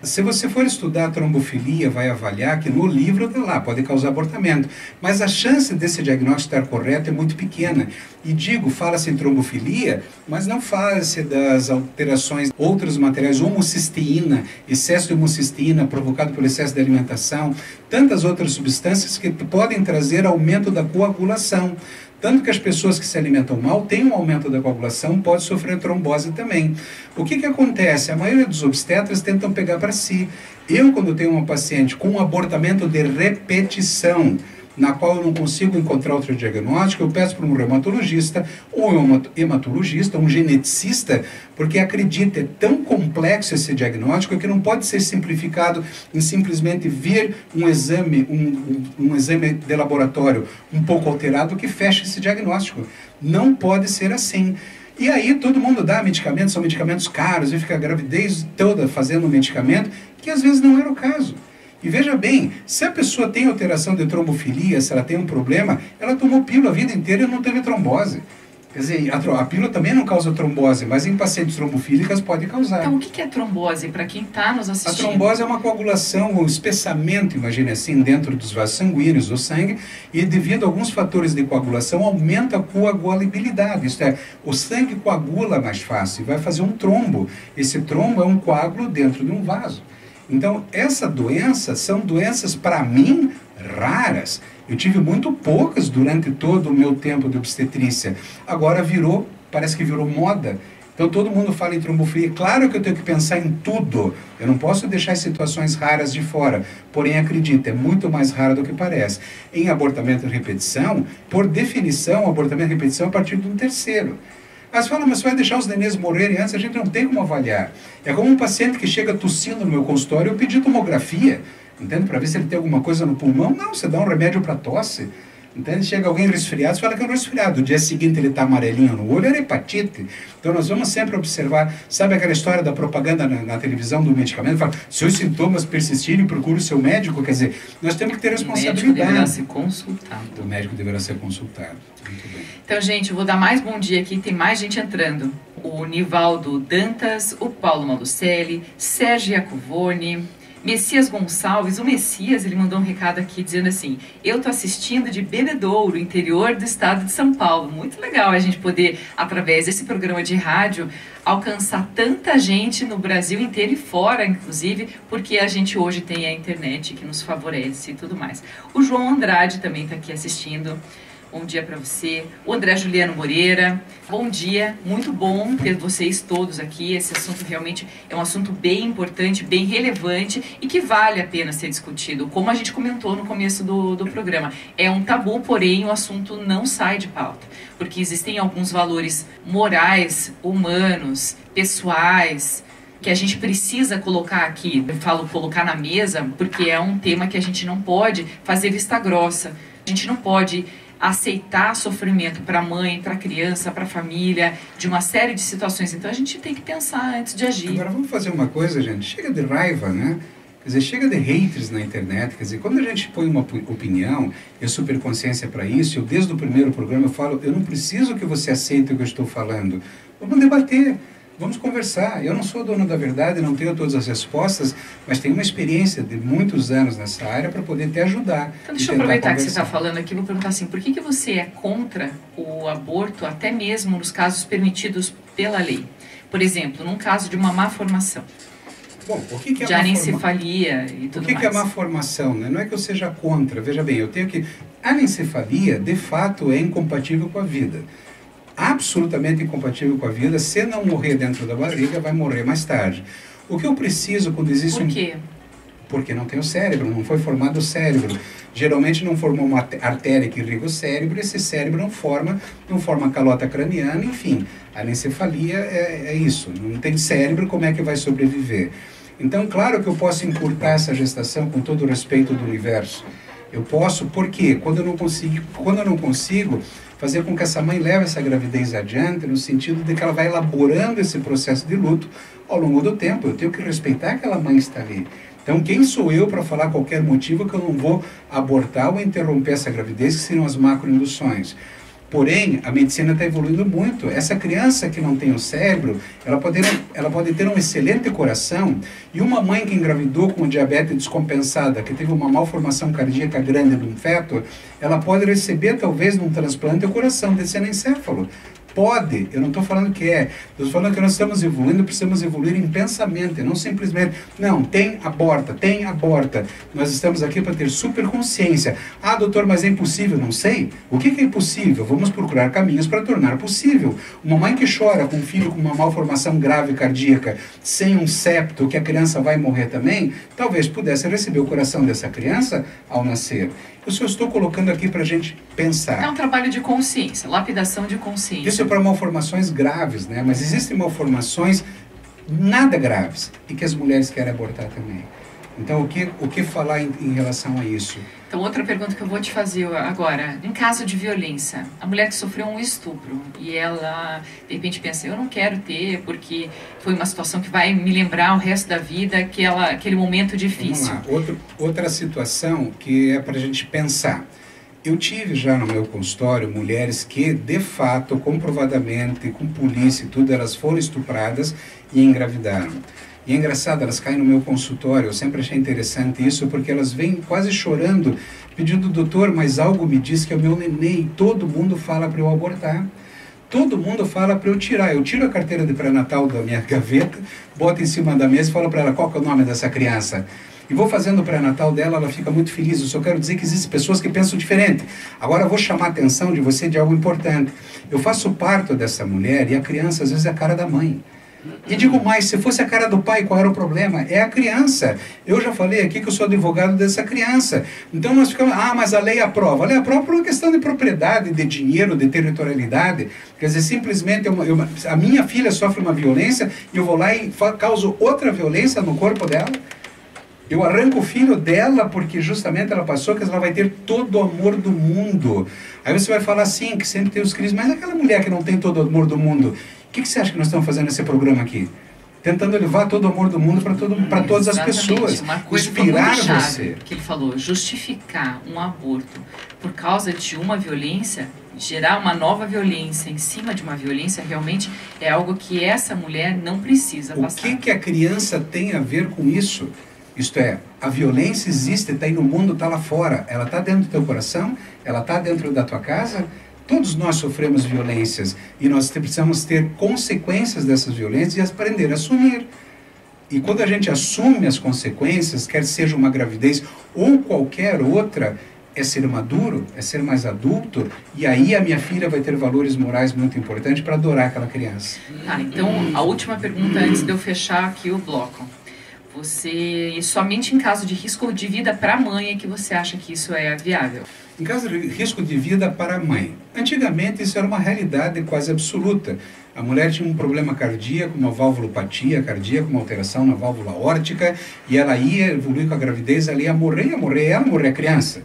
Se você for estudar a trombofilia, vai avaliar que no livro está lá, pode causar abortamento. Mas a chance desse diagnóstico estar correto é muito pequena. E digo, fala-se em trombofilia, mas não fala-se das alterações, outros materiais, homocisteína, excesso de homocisteína provocado pelo excesso de alimentação, tantas outras substâncias que podem trazer aumento da coagulação. Tanto que as pessoas que se alimentam mal têm um aumento da coagulação, pode sofrer trombose também. O que acontece? A maioria dos obstetras tentam pegar para si. Eu, quando tenho uma paciente com um abortamento de repetição, na qual eu não consigo encontrar outro diagnóstico, eu peço para um reumatologista ou um hematologista, um geneticista, porque acredita, é tão complexo esse diagnóstico que não pode ser simplificado em simplesmente vir um exame, um exame de laboratório um pouco alterado que feche esse diagnóstico. Não pode ser assim. E aí todo mundo dá medicamentos, são medicamentos caros, e fica a gravidez toda fazendo um medicamento, que às vezes não era o caso. E veja bem, se a pessoa tem alteração de trombofilia, se ela tem um problema, ela tomou pílula a vida inteira e não teve trombose. Quer dizer, a pílula também não causa trombose, mas em pacientes trombofílicas pode causar. Então, o que é trombose, para quem está nos assistindo? A trombose é uma coagulação, um espessamento, imagine assim, dentro dos vasos sanguíneos, do sangue, e devido a alguns fatores de coagulação, aumenta a coagulabilidade. Isto é, o sangue coagula mais fácil e vai fazer um trombo. Esse trombo é um coágulo dentro de um vaso. Então, essa doença são doenças, para mim, raras. Eu tive muito poucas durante todo o meu tempo de obstetrícia. Agora parece que virou moda. Então todo mundo fala em trombofilia. Claro que eu tenho que pensar em tudo. Eu não posso deixar as situações raras de fora. Porém, acredita, é muito mais raro do que parece. Em abortamento de repetição, por definição, abortamento de repetição é a partir de um terceiro. Mas fala, mas você vai deixar os nenês morrerem antes? A gente não tem como avaliar. É como um paciente que chega tossindo no meu consultório, eu pedi tomografia, entende? Para ver se ele tem alguma coisa no pulmão. Não, você dá um remédio para tosse. Entende? Chega alguém resfriado, você fala que é um resfriado. No dia seguinte ele está amarelinho no olho, era hepatite. Então nós vamos sempre observar. Sabe aquela história da propaganda na televisão do medicamento? Fala, se os sintomas persistirem, procure o seu médico. Quer dizer, nós temos que ter responsabilidade. O médico deverá ser consultado. O médico deverá ser consultado. Muito bem. Então, gente, eu vou dar mais bom dia aqui, tem mais gente entrando. O Nivaldo Dantas, o Paulo Malucelli, Sérgio Iacovone, Messias Gonçalves. O Messias, ele mandou um recado aqui dizendo assim: eu tô assistindo de Bebedouro, interior do estado de São Paulo. Muito legal a gente poder, através desse programa de rádio, alcançar tanta gente no Brasil inteiro e fora, inclusive, porque a gente hoje tem a internet que nos favorece e tudo mais. O João Andrade também está aqui assistindo. Bom dia para você. O André Juliano Moreira, bom dia. Muito bom ter vocês todos aqui. Esse assunto realmente é um assunto bem importante, bem relevante e que vale a pena ser discutido. Como a gente comentou no começo do programa, é um tabu, porém o assunto não sai de pauta. Porque existem alguns valores morais, humanos, pessoais, que a gente precisa colocar aqui. Eu falo colocar na mesa porque é um tema que a gente não pode fazer vista grossa. A gente não pode aceitar sofrimento para a mãe, para a criança, para a família, de uma série de situações. Então a gente tem que pensar antes de agir. Agora vamos fazer uma coisa, gente. Chega de raiva, né? Quer dizer, chega de haters na internet. Quer dizer, quando a gente põe uma opinião e superconsciência para isso, eu desde o primeiro programa eu falo, eu não preciso que você aceite o que eu estou falando. Vamos debater. Vamos conversar. Eu não sou dono da verdade, não tenho todas as respostas, mas tenho uma experiência de muitos anos nessa área para poder te ajudar. Então deixa eu aproveitar que você está falando aqui, vou perguntar assim, por que você é contra o aborto, até mesmo nos casos permitidos pela lei? Por exemplo, num caso de uma má formação. Bom, o que é de anencefalia e tudo mais. O que é má formação? Né? Não é que eu seja contra. Veja bem, eu tenho que... A anencefalia, de fato, é incompatível com a vida. Absolutamente incompatível com a vida. Se não morrer dentro da barriga, vai morrer mais tarde. O que eu preciso quando existe Por quê? Porque não tem o cérebro, não foi formado o cérebro. Geralmente não formou uma artéria que irriga o cérebro, esse cérebro não forma calota craniana, enfim. A anencefalia é isso. Não tem cérebro, como é que vai sobreviver? Então, claro que eu posso encurtar essa gestação com todo o respeito do universo. Eu posso, por quê? Quando eu não consigo fazer com que essa mãe leve essa gravidez adiante, no sentido de que ela vai elaborando esse processo de luto ao longo do tempo. Eu tenho que respeitar que aquela mãe está ali. Então, quem sou eu para falar qualquer motivo que eu não vou abortar ou interromper essa gravidez, que seriam as macroinduções? Porém, a medicina está evoluindo muito. Essa criança que não tem o cérebro, ela pode ter um excelente coração, e uma mãe que engravidou com diabetes descompensada, que teve uma malformação cardíaca grande de um feto, ela pode receber, talvez, num transplante, o coração desse anencéfalo. Pode, eu não estou falando que é, estou falando que nós estamos evoluindo, precisamos evoluir em pensamento, e não simplesmente, não, tem, aborta. Nós estamos aqui para ter superconsciência. Ah, doutor, mas é impossível, não sei. O que é impossível? Vamos procurar caminhos para tornar possível. Uma mãe que chora com um filho com uma malformação grave cardíaca, sem um septo, que a criança vai morrer também, talvez pudesse receber o coração dessa criança ao nascer. Eu só estou colocando aqui para a gente pensar. É um trabalho de consciência, lapidação de consciência. Isso é para malformações graves, né? Mas existem malformações nada graves e que as mulheres querem abortar também. Então, o que falar em relação a isso? Então, outra pergunta que eu vou te fazer agora. Em caso de violência, a mulher que sofreu um estupro e ela, de repente, pensa, eu não quero ter porque foi uma situação que vai me lembrar o resto da vida, aquele momento difícil. Vamos lá. Outra situação que é para a gente pensar. Eu tive já no meu consultório mulheres que, de fato, comprovadamente, com polícia e tudo, elas foram estupradas e engravidaram. E é engraçado, elas caem no meu consultório, eu sempre achei interessante isso, porque elas vêm quase chorando, pedindo, doutor, mas algo me diz que é o meu neném, todo mundo fala para eu abortar. todo mundo fala para eu tirar. Eu tiro a carteira de pré-natal da minha gaveta, boto em cima da mesa e falo para ela qual que é o nome dessa criança. E vou fazendo o pré-natal dela, ela fica muito feliz. Eu só quero dizer que existem pessoas que pensam diferente. Agora eu vou chamar a atenção de você de algo importante. Eu faço o parto dessa mulher e a criança às vezes é a cara da mãe. E digo mais, se fosse a cara do pai, qual era o problema? É a criança. Eu já falei aqui que eu sou advogado dessa criança. Então nós ficamos, mas a lei aprova. A lei aprova por uma questão de propriedade, de dinheiro, de territorialidade. Quer dizer, simplesmente a minha filha sofre uma violência e eu vou lá e causo outra violência no corpo dela. Eu arranco o filho dela porque justamente ela passou que ela vai ter todo o amor do mundo. Aí você vai falar assim, que sempre tem os crises, mas aquela mulher que não tem todo o amor do mundo, o que você acha que nós estamos fazendo nesse programa aqui? Tentando levar todo o amor do mundo para todas as pessoas. Uma coisa inspirar chave, você. que ele falou, justificar um aborto por causa de uma violência, gerar uma nova violência em cima de uma violência, realmente é algo que essa mulher não precisa passar. O que a criança tem a ver com isso? Isto é, a violência existe, está aí no mundo, está lá fora. Ela está dentro do teu coração, ela está dentro da tua casa. Todos nós sofremos violências e nós precisamos ter consequências dessas violências e aprender a assumir. E quando a gente assume as consequências, quer seja uma gravidez ou qualquer outra, é ser maduro, é ser mais adulto, e aí a minha filha vai ter valores morais muito importantes para adorar aquela criança. Então, a última pergunta antes de eu fechar aqui o bloco. Você, somente em caso de risco de vida para a mãe é que você acha que isso é viável? Em caso de risco de vida para a mãe. Antigamente isso era uma realidade quase absoluta. A mulher tinha um problema cardíaco, uma valvulopatia cardíaca, uma alteração na válvula órtica, e ela ia evoluir com a gravidez, ela ia morrer, ela morrer a criança.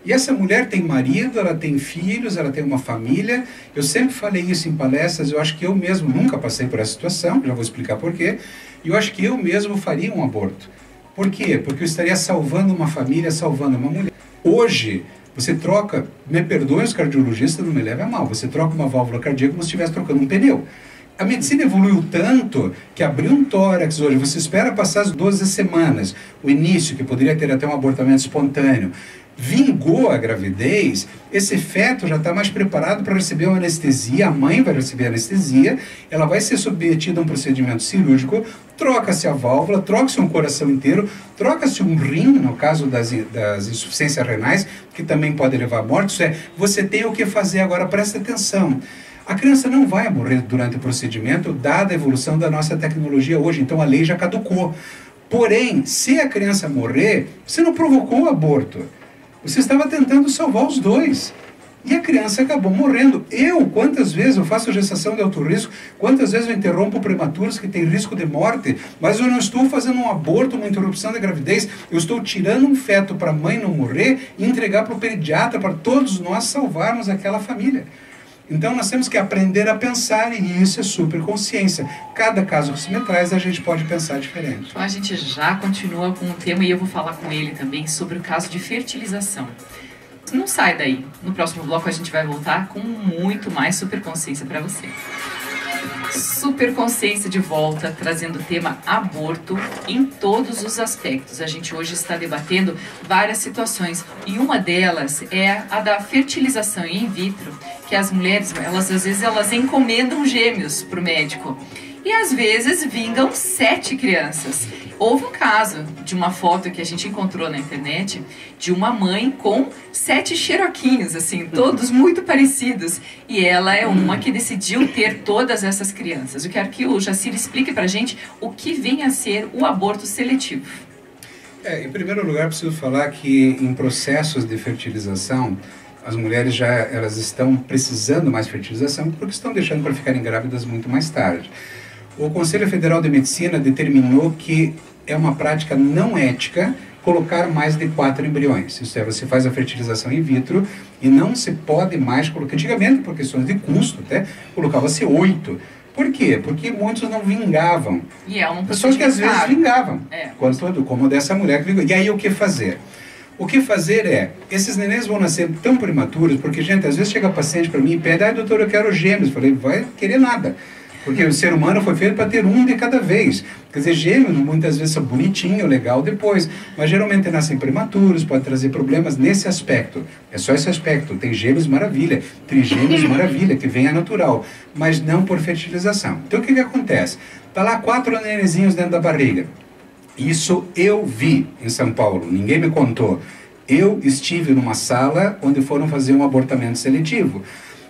E essa mulher tem marido, ela tem filhos, ela tem uma família. Eu sempre falei isso em palestras, eu acho que eu mesmo nunca passei por essa situação, já vou explicar por quê. E eu acho que eu mesmo faria um aborto. Por quê? Porque eu estaria salvando uma família, salvando uma mulher. Hoje, você troca, me perdoem os cardiologistas, não me leve a mal, você troca uma válvula cardíaca como se estivesse trocando um pneu. A medicina evoluiu tanto que abriu um tórax hoje, você espera passar as 12 semanas, o início, que poderia ter até um abortamento espontâneo, vingou a gravidez, esse feto já está mais preparado para receber uma anestesia, a mãe vai receber anestesia, ela vai ser submetida a um procedimento cirúrgico, troca-se a válvula, troca-se um coração inteiro, troca-se um rim, no caso das insuficiências renais, que também pode levar à morte. Isso é, você tem o que fazer agora, presta atenção. A criança não vai morrer durante o procedimento, dada a evolução da nossa tecnologia hoje, então a lei já caducou. Porém, se a criança morrer, você não provocou o aborto. Você estava tentando salvar os dois. E a criança acabou morrendo. Quantas vezes eu faço gestação de alto risco, quantas vezes eu interrompo prematuros que têm risco de morte, mas eu não estou fazendo um aborto, uma interrupção da gravidez, eu estou tirando um feto para a mãe não morrer e entregar para o pediatra, para todos nós salvarmos aquela família. Então nós temos que aprender a pensar, e isso é superconsciência. Cada caso que se me traz, a gente pode pensar diferente. Então a gente já continua com o tema e eu vou falar com ele também sobre o caso de fertilização. Não sai daí. No próximo bloco a gente vai voltar com muito mais superconsciência para você. Superconsciência de volta, trazendo o tema aborto em todos os aspectos. A gente hoje está debatendo várias situações e uma delas é a da fertilização in vitro, que as mulheres, às vezes elas encomendam gêmeos para o médico e às vezes vingam 7 crianças. Houve um caso de uma foto que a gente encontrou na internet de uma mãe com 7 xeroquinhos, assim, todos muito parecidos. E ela é uma que decidiu ter todas essas crianças. Eu quero que o Jacir explique pra gente o que vem a ser o aborto seletivo. Em primeiro lugar, preciso falar que em processos de fertilização, as mulheres elas estão precisando mais fertilização porque estão deixando para ficarem grávidas muito mais tarde. O Conselho Federal de Medicina determinou que é uma prática não ética colocar mais de 4 embriões. Isso é, você faz a fertilização in vitro e não se pode mais colocar. Antigamente, por questões de custo, até colocava-se 8. Por quê? Porque muitos não vingavam. E é um pessoas que às vezes vingavam. Como dessa mulher que vingou. E aí o que fazer? O que fazer é, esses nenéns vão nascer tão prematuros, porque, gente, às vezes chega paciente para mim e pede, doutor, eu quero gêmeos. Eu falei, vai querer nada. Porque o ser humano foi feito para ter um de cada vez. Quer dizer, gêmeos muitas vezes são bonitinho, legal depois, mas geralmente nascem prematuros, pode trazer problemas nesse aspecto. É só esse aspecto. Tem gêmeos, maravilha. Trigêmeos, maravilha, que vem a natural, mas não por fertilização. Então o que acontece? Tá lá 4 nenezinhos dentro da barriga. Isso eu vi em São Paulo, ninguém me contou. Eu estive numa sala onde foram fazer um abortamento seletivo.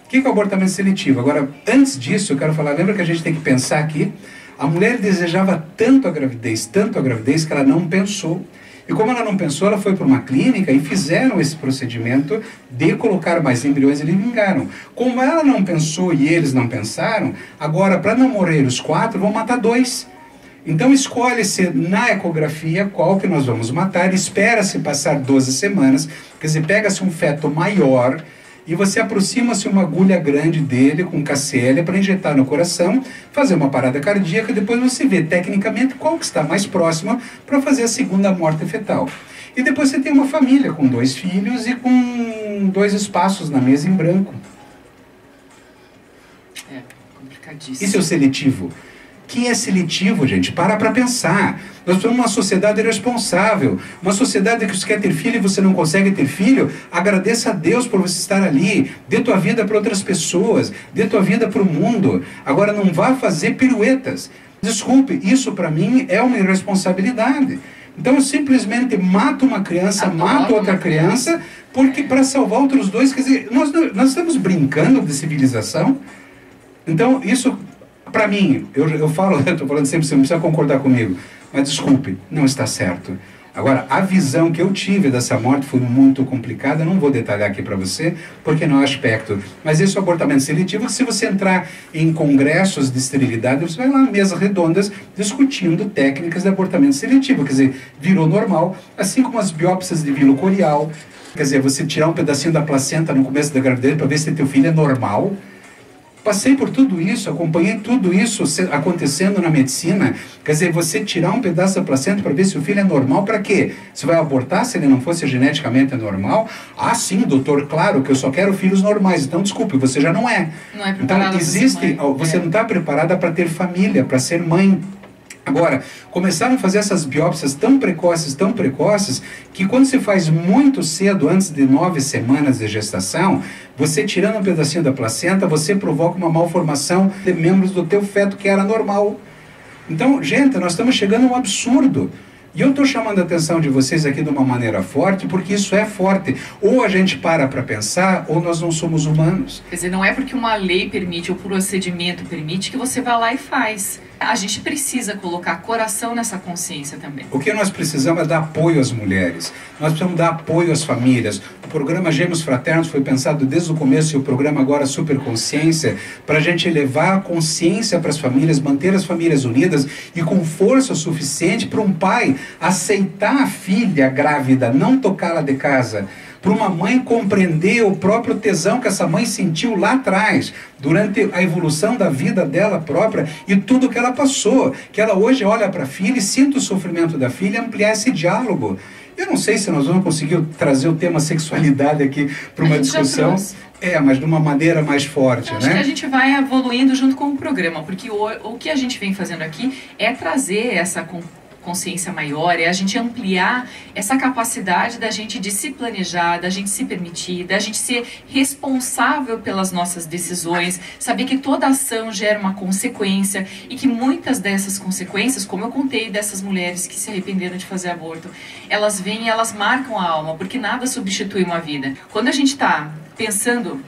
O que é o abortamento seletivo? Agora, antes disso, eu quero falar, lembra que a gente tem que pensar aqui? A mulher desejava tanto a gravidez, que ela não pensou. E como ela não pensou, ela foi para uma clínica e fizeram esse procedimento de colocar mais embriões e eles vingaram. Como ela não pensou e eles não pensaram, agora, para não morrer os 4, vão matar 2. Então escolhe-se na ecografia qual que nós vamos matar, espera-se passar 12 semanas, quer dizer, pega-se um feto maior e você aproxima-se uma agulha grande dele com KCl para injetar no coração, fazer uma parada cardíaca, depois você vê tecnicamente qual que está mais próxima para fazer a segunda morte fetal. E depois você tem uma família com 2 filhos e com 2 espaços na mesa em branco. É complicadíssimo. Isso é o seletivo. Que é seletivo, gente? Para pensar. Nós somos uma sociedade irresponsável, uma sociedade que você quer ter filho e você não consegue ter filho. Agradeça a Deus por você estar ali. Dê tua vida para outras pessoas, dê tua vida para o mundo. Agora não vá fazer piruetas. Desculpe, isso para mim é uma irresponsabilidade. Então eu simplesmente mato uma criança, mato outra criança, porque para salvar outros 2, quer dizer, nós estamos brincando de civilização. Então isso... Para mim, eu falo, eu estou falando sempre, você não precisa concordar comigo, mas desculpe, não está certo. Agora, a visão que eu tive dessa morte foi muito complicada, não vou detalhar aqui para você, porque não é aspecto. Mas esse é o abortamento seletivo, que se você entrar em congressos de esterilidade, você vai lá em mesas redondas discutindo técnicas de abortamento seletivo, quer dizer, virou normal, assim como as biópsias de vilo corial, quer dizer, você tirar um pedacinho da placenta no começo da gravidez para ver se teu filho é normal. Passei por tudo isso, acompanhei tudo isso acontecendo na medicina. Quer dizer, você tirar um pedaço da placenta para ver se o filho é normal, para quê? Você vai abortar se ele não fosse geneticamente normal? Ah, sim, doutor, claro que eu só quero filhos normais. Então, desculpe, você já não é. Não é preparada então, existe, você não está preparada para ter família, para ser mãe. Agora, começaram a fazer essas biópsias tão precoces, que quando se faz muito cedo, antes de 9 semanas de gestação, você tirando um pedacinho da placenta, você provoca uma malformação de membros do teu feto que era normal. Então, gente, nós estamos chegando a um absurdo. E eu estou chamando a atenção de vocês aqui de uma maneira forte, porque isso é forte. Ou a gente para pensar, ou nós não somos humanos. Quer dizer, não é porque uma lei permite, ou por procedimento permite, que você vai lá e faz. A gente precisa colocar coração nessa consciência também. O que nós precisamos é dar apoio às mulheres. Nós precisamos dar apoio às famílias. O programa Gêmeos Fraternos foi pensado desde o começo, e o programa agora Super Consciência, para a gente levar a consciência para as famílias, manter as famílias unidas e com força suficiente para um pai aceitar a filha grávida, não tocá-la de casa. Para uma mãe compreender o próprio tesão que essa mãe sentiu lá atrás, durante a evolução da vida dela própria e tudo que ela passou. Que ela hoje olha para a filha e sinta o sofrimento da filha e ampliar esse diálogo. Eu não sei se nós vamos conseguir trazer o tema sexualidade aqui para uma discussão. Mas de uma maneira mais forte, Acho que a gente vai evoluindo junto com o programa, porque o que a gente vem fazendo aqui é trazer essa consciência maior, é a gente ampliar essa capacidade da gente de se planejar, da gente se permitir, da gente ser responsável pelas nossas decisões, saber que toda ação gera uma consequência e que muitas dessas consequências, como eu contei dessas mulheres que se arrependeram de fazer aborto, elas vêm e elas marcam a alma, porque nada substitui uma vida. Quando a gente está pensando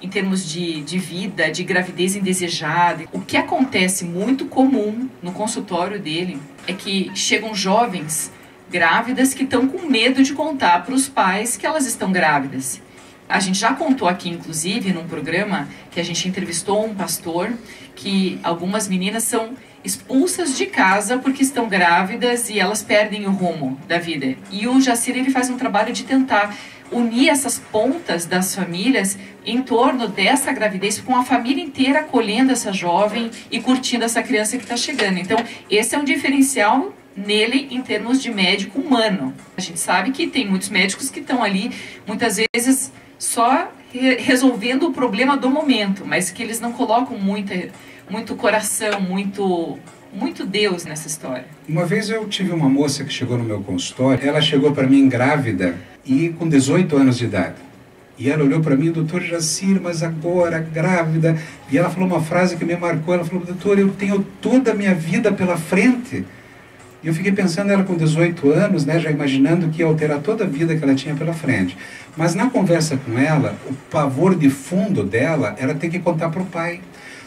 em termos de vida, de gravidez indesejada, o que acontece muito comum no consultório dele é que chegam jovens grávidas que estão com medo de contar para os pais que elas estão grávidas. A gente já contou aqui, inclusive, num programa que a gente entrevistou um pastor, que algumas meninas são expulsas de casa porque estão grávidas e elas perdem o rumo da vida. E o Jacir, ele faz um trabalho de tentar unir essas pontas das famílias em torno dessa gravidez, com a família inteira acolhendo essa jovem e curtindo essa criança que está chegando. Então, esse é um diferencial nele em termos de médico humano. A gente sabe que tem muitos médicos que estão ali, muitas vezes, só resolvendo o problema do momento, mas que eles não colocam muito coração, muito Deus nessa história. Uma vez eu tive uma moça que chegou no meu consultório, ela chegou para mim grávida e com 18 anos de idade. E ela olhou para mim, doutor Jacir, mas agora, grávida. E ela falou uma frase que me marcou, ela falou, doutor, eu tenho toda a minha vida pela frente. E eu fiquei pensando, ela com 18 anos, né, já imaginando que ia alterar toda a vida que ela tinha pela frente. Mas na conversa com ela, o pavor de fundo dela era ter que contar para o pai.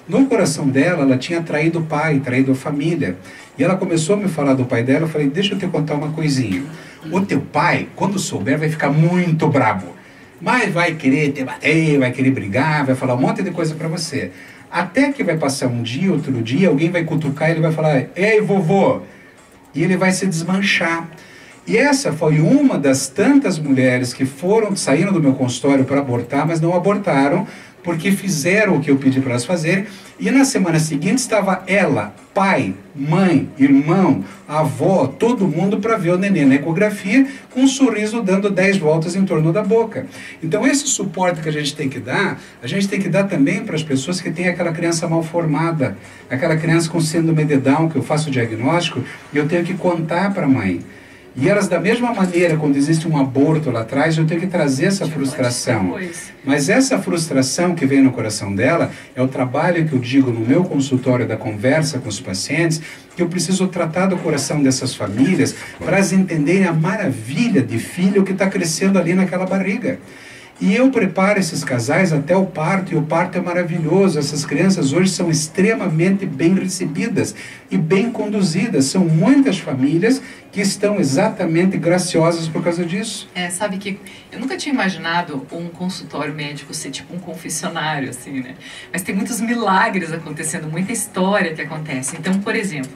No coração dela, ela tinha traído o pai, traído a família. E ela começou a me falar do pai dela, eu falei, deixa eu te contar uma coisinha. O teu pai, quando souber, vai ficar muito brabo. Mas vai querer te bater, vai querer brigar, vai falar um monte de coisa para você. Até que vai passar um dia, outro dia, alguém vai cutucar e ele vai falar, ei, vovô! E ele vai se desmanchar. E essa foi uma das tantas mulheres que saíram do meu consultório para abortar, mas não abortaram, porque fizeram o que eu pedi para elas fazerem. E na semana seguinte estava ela, pai, mãe, irmão, avó, todo mundo para ver o neném na ecografia, com um sorriso dando 10 voltas em torno da boca. Então esse suporte que a gente tem que dar, a gente tem que dar também para as pessoas que têm aquela criança mal formada, aquela criança com síndrome de Down, que eu faço o diagnóstico, e eu tenho que contar para a mãe. E elas, da mesma maneira, quando existe um aborto lá atrás, eu tenho que trazer essa frustração. Mas essa frustração que vem no coração dela é o trabalho que eu digo no meu consultório da conversa com os pacientes, que eu preciso tratar do coração dessas famílias para elas entenderem a maravilha de filho que está crescendo ali naquela barriga. E eu preparo esses casais até o parto, e o parto é maravilhoso. Essas crianças hoje são extremamente bem recebidas e bem conduzidas. São muitas famílias que estão exatamente graciosas por causa disso. Sabe que eu nunca tinha imaginado um consultório médico ser tipo um confessionário, assim, né? Mas tem muitos milagres acontecendo, muita história que acontece. Então, por exemplo,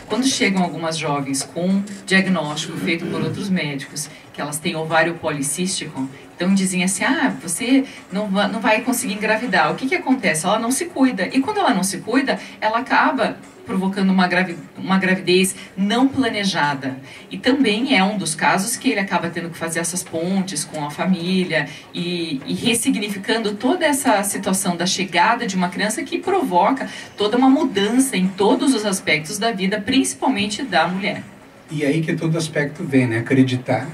quando chegam algumas jovens com diagnóstico feito por outros médicos, que elas têm ovário policístico, então dizem assim, você não vai conseguir engravidar. O que acontece? Ela não se cuida. E quando ela não se cuida, ela acaba provocando uma gravidez não planejada. E também é um dos casos que ele acaba tendo que fazer essas pontes com a família e ressignificando toda essa situação da chegada de uma criança que provoca toda uma mudança em todos os aspectos da vida, principalmente da mulher. E aí que todo aspecto vem, né? Acreditar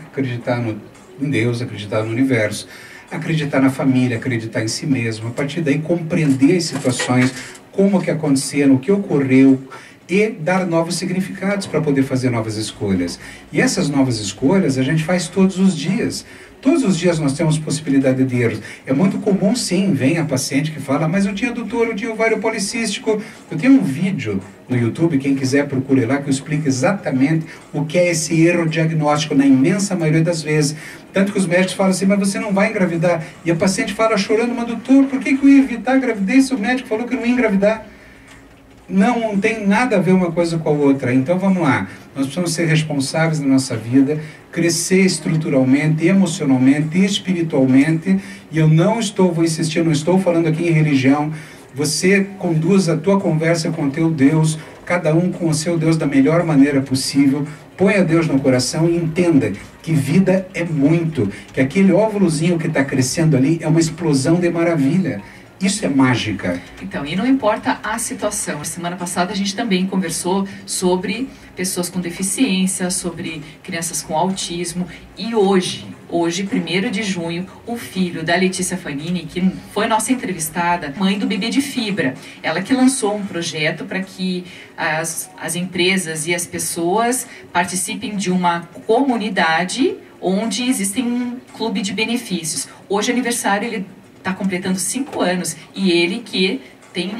em Deus, acreditar no universo, acreditar na família, acreditar em si mesmo, a partir daí compreender as situações, como que aconteceram, o que ocorreu, e dar novos significados para poder fazer novas escolhas. E essas novas escolhas a gente faz todos os dias. Todos os dias nós temos possibilidade de erros. É muito comum, sim, vem a paciente que fala, mas eu tinha doutor, eu tinha ovário policístico. Eu tenho um vídeo no YouTube, quem quiser procure lá, que eu explico exatamente o que é esse erro diagnóstico na imensa maioria das vezes. Tanto que os médicos falam assim, mas você não vai engravidar. E a paciente fala chorando, mas doutor, por que eu ia evitar a gravidez se o médico falou que eu não ia engravidar? Não tem nada a ver uma coisa com a outra. Então vamos lá, nós precisamos ser responsáveis na nossa vida, crescer estruturalmente, emocionalmente, espiritualmente. E eu vou insistir, eu não estou falando aqui em religião. Você conduz a tua conversa com o teu Deus, cada um com o seu Deus da melhor maneira possível. Ponha Deus no coração e entenda que vida é muito, que aquele óvulozinho que está crescendo ali é uma explosão de maravilha. Isso é mágica. Então, e não importa a situação. Semana passada a gente também conversou sobre pessoas com deficiência, sobre crianças com autismo. E hoje, 1º de junho, o filho da Letícia Fanini, que foi nossa entrevistada, mãe do bebê de fibra, ela que lançou um projeto para que as empresas e as pessoas participem de uma comunidade onde existem um clube de benefícios. Hoje, aniversário, ele está completando 5 anos, e ele que tem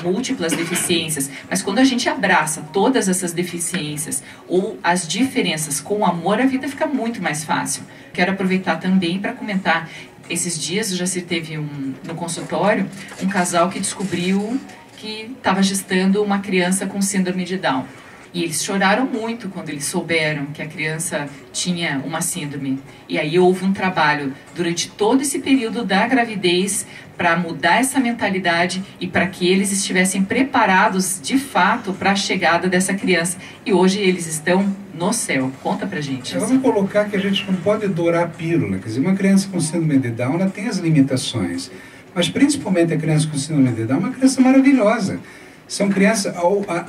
múltiplas deficiências, mas quando a gente abraça todas essas deficiências ou as diferenças com amor, a vida fica muito mais fácil. Quero aproveitar também para comentar, esses dias já se teve no consultório um casal que descobriu que estava gestando uma criança com síndrome de Down. E eles choraram muito quando eles souberam que a criança tinha uma síndrome. E aí houve um trabalho durante todo esse período da gravidez para mudar essa mentalidade e para que eles estivessem preparados de fato para a chegada dessa criança. E hoje eles estão no céu. Conta pra gente. Vamos colocar que a gente não pode dourar a pílula. Quer dizer, uma criança com síndrome de Down, ela tem as limitações. Mas principalmente a criança com síndrome de Down é uma criança maravilhosa. São crianças...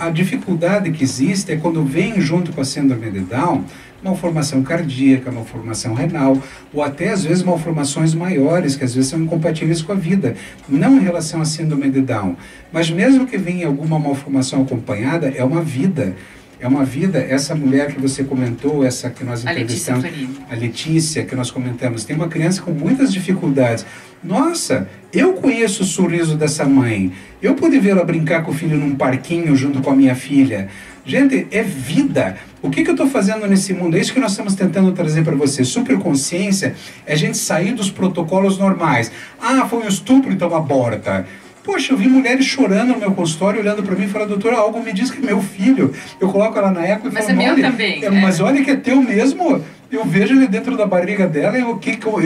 A dificuldade que existe é quando vem junto com a síndrome de Down malformação cardíaca, malformação renal, ou até às vezes malformações maiores, que às vezes são incompatíveis com a vida. Não em relação à síndrome de Down, mas mesmo que venha alguma malformação acompanhada, é uma vida. É uma vida. Essa mulher que você comentou, essa que nós entrevistamos, a Letícia, que nós comentamos, tem uma criança com muitas dificuldades. Nossa, eu conheço o sorriso dessa mãe. Eu pude vê-la brincar com o filho num parquinho junto com a minha filha. Gente, é vida. O que eu estou fazendo nesse mundo? É isso que nós estamos tentando trazer para você. Superconsciência é a gente sair dos protocolos normais. Ah, foi um estupro, então aborta. Poxa, eu vi mulheres chorando no meu consultório, olhando para mim e falando, doutora, algo me diz que é meu filho. Eu coloco ela na eco e falo, mas é meu também. Mas olha que é teu mesmo. Eu vejo ele dentro da barriga dela e eu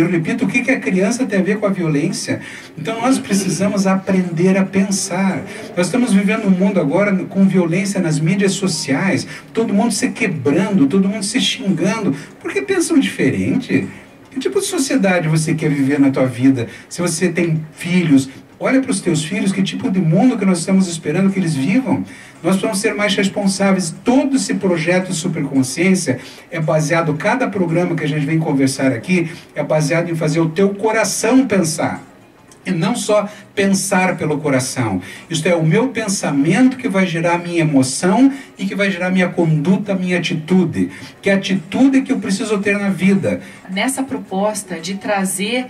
repito, o que a criança tem a ver com a violência? Então nós precisamos aprender a pensar. Nós estamos vivendo um mundo agora com violência nas mídias sociais, todo mundo se quebrando, todo mundo se xingando, porque pensam diferente. Que tipo de sociedade você quer viver na tua vida? Se você tem filhos, olha para os teus filhos, que tipo de mundo que nós estamos esperando que eles vivam. Nós precisamos ser mais responsáveis. Todo esse projeto Superconsciência é baseado, cada programa que a gente vem conversar aqui, é baseado em fazer o teu coração pensar. E não só pensar pelo coração. Isto é, o meu pensamento que vai gerar a minha emoção e que vai gerar a minha conduta, a minha atitude. Que é a atitude que eu preciso ter na vida. Nessa proposta de trazer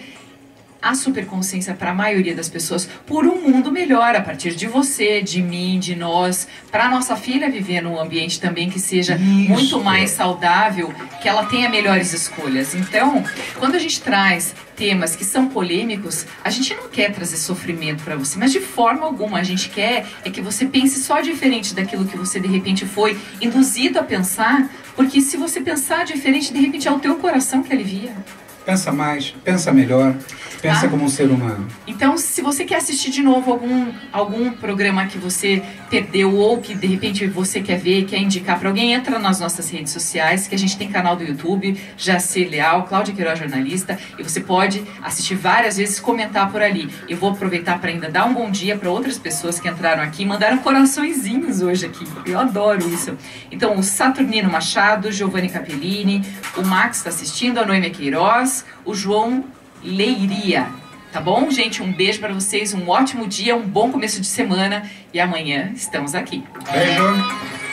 a superconsciência para a maioria das pessoas por um mundo melhor, a partir de você, de mim, de nós, para a nossa filha viver num ambiente também que seja muito mais saudável, que ela tenha melhores escolhas. Então, quando a gente traz temas que são polêmicos, a gente não quer trazer sofrimento para você, mas de forma alguma a gente quer é que você pense só diferente daquilo que você de repente foi induzido a pensar, porque se você pensar diferente, de repente é o teu coração que alivia. Pensa mais, pensa melhor, pensa como um ser humano. Então, se você quer assistir de novo algum programa que você perdeu ou que de repente você quer ver, quer indicar para alguém, entra nas nossas redes sociais, que a gente tem canal do YouTube, Jaci Leal, Cláudia Queiroz Jornalista, e você pode assistir várias vezes, comentar por ali. Eu vou aproveitar para ainda dar um bom dia para outras pessoas que entraram aqui e mandaram coraçõezinhos hoje aqui. Eu adoro isso. Então, o Saturnino Machado, Giovanni Capellini, o Max está assistindo, a Noêmia Queiroz, o João Leiria. Tá bom, gente? Um beijo para vocês, um ótimo dia, um bom começo de semana e amanhã estamos aqui. Beijo!